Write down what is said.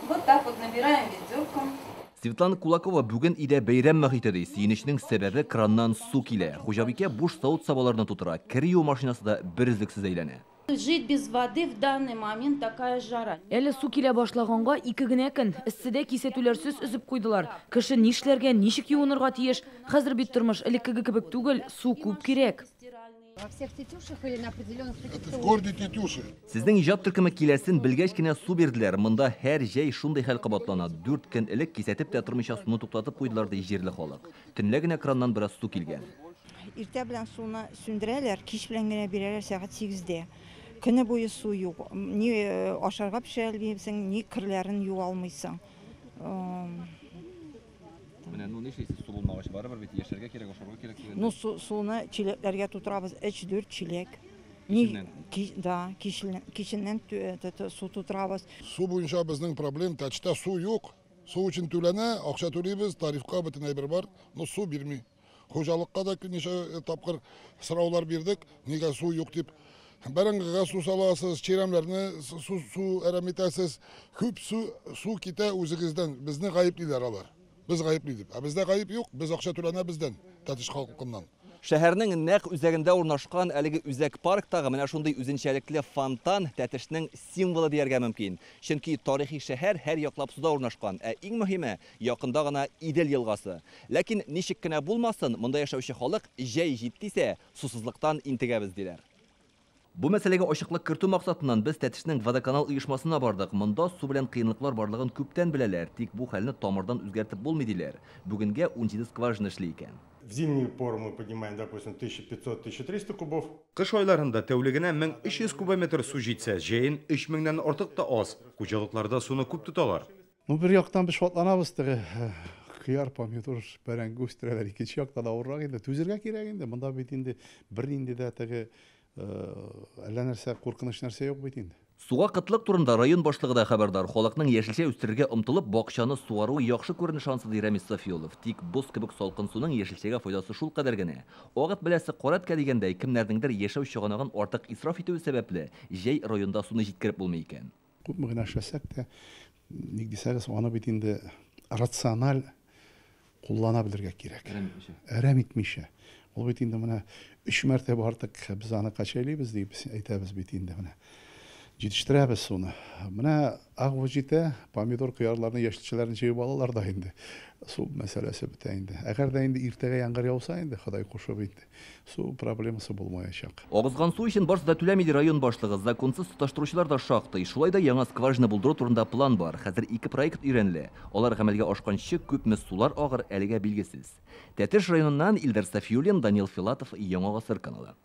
Вот так вот набираем ведерком. Светлана Кулакова бүгін иде бәйрәм мәхитеді. Сиенішінің сәбәбі краннан су килә. Хужабике буш сауыт сабаларына тутыра. Кірию машинасы да бір үздіксіз әйләне. Жить без воды в данный момент такая жара. Әлі су килә башлаганга 2 генә көн. Исседе кисәтүләрсез үзеп куйдылар. Кеше нишләргә, ничек юынырга тиеш? Хәзер бит тормыш элеккеге кебек түгел, су күп кирәк. Во всех тетюшах или на определенных Это в городе Тетюши. Сезнең иҗат төркеме киләсен белгәч кенә су бирделәр. Монда һәр җәй шундый хәл кабатлана. 4 көн элек кисәтеп тә тормыйча суны туктатып куйдылар ди җирле халык. Төнлә генә краннан бераз су килгән. Иртә белән суны сүндерәләр, кич белән генә бирәләр сәгать 8-дә. Көне буе су юк. Ни ашарга пешерәлмисең, ни кирләрен юа алмыйсың. Менә ну нишлисез су булмагач барыбер бит яшәргә кирәк, ашарга кирәк дигән. Ну суны чиләкләргә тутырабыз, 3-4 чиләк. Киченнән су тутырабыз. Су буенча безнең проблем тәчтә су юк. Су өчен түләнә, акча түлибез, тарифка бөтен әйбер бар, но су бирми. Хуҗалыкка да ничә тапкыр сораулар бирдек, нигә су юк дип. Бәрәңгегә су саласыз, чиремләрне су әрәм итәсез. Күп су китә үзегездән. Безне гаеплиләр алар. Biz gayıplıydık. Bizde gayıp yok. Biz akşa türene bizden. Tatiş halkından. Шәһәрнең нәкъ үзәгендә урнашкан әлеге үзәк парктагы менә шундый үзенчәлекле фонтан тәтешнең символы дияргә мөмкин. Чөнки тарихи шәһәр һәр яклап суда урнашкан. Иң мөһиме якында гына Идел елгасы. Ләкин ничек кенә булмасын, монда яшәүче халык җәй җиттисә, сусызлыктан интегәбез диләр. Бу мәсьәләгә ачыклык кертү максатыннан без Тәтешнең водоканал оешмасына бардык. Монда су белән кыенлыклар барлыгын күптән беләләр, тик бу хәлне тамырдан үзгәртеп булмый диләр. Бүгенгә 17 скважина эшли икән. В зимнюю пору мы поднимаем, допустим, 1500-1300 кубов. Кыш айларында тәүлегенә 1300 кубометр су җитсә, җәен 3000-нән артык та аз. Хуҗалыкларда суны күп тоталар. Ну, бер яктан без шатланабыз теге кыяр, помидор, бәрәңге үстерәләр. Икенче яктан авыррак инде, түзергә кирәк инде. Монда бит инде бер инде дә теге әллә нәрсә куркыныч нәрсә юк бит инде. Суга кытлык турында район башлыгы да хәбәрдар. Халыкның яшелчә үстерергә омтылып, бакчаны суару яхшы күренеш ансы ди Рамис Сафиулов. Тик боз кебек салкын суның яшелчәгә файдасы шул кадәр генә. Агыт беләсе караткә дигәндәй, кемнәрнеңдер яшәү чыганагын артык исраф итүе сәбәпле, җәй районда суны җиткереп булмый икән. Күпме генә эшләсәк тә, ник дисәгез, аны бит инде рациональ куллана белергә кирәк. Әрәм итмичә. Ул бит инде менә 3 мәртәбә артык без аны качайлыйбыз дип әйтәбез бит инде менә. Җитештерәбез суны. Менә агы җитә, помидор кыярларны, яшелчәләрне җыеп алалар да инде. Су мәсьәләсе бетә инде. Әгәр дә инде иртәгә яңгыр яуса инде, Ходай кушып инде, су проблемасы булмаячак. Агызган су өчен барысы да түләмиде район башлыгы. Законсыз тоташтыручылар да шактый. Шулай да яңа скважина булдыру турында план бар. Хәзер 2 проект өйрәнелә. Алар гамәлгә ашканчы күпме сулар агыр әлегә билгесез. Тәтеш районыннан Илдар Сафиуллин, Данил Филатов, Яңа Гасыр каналы.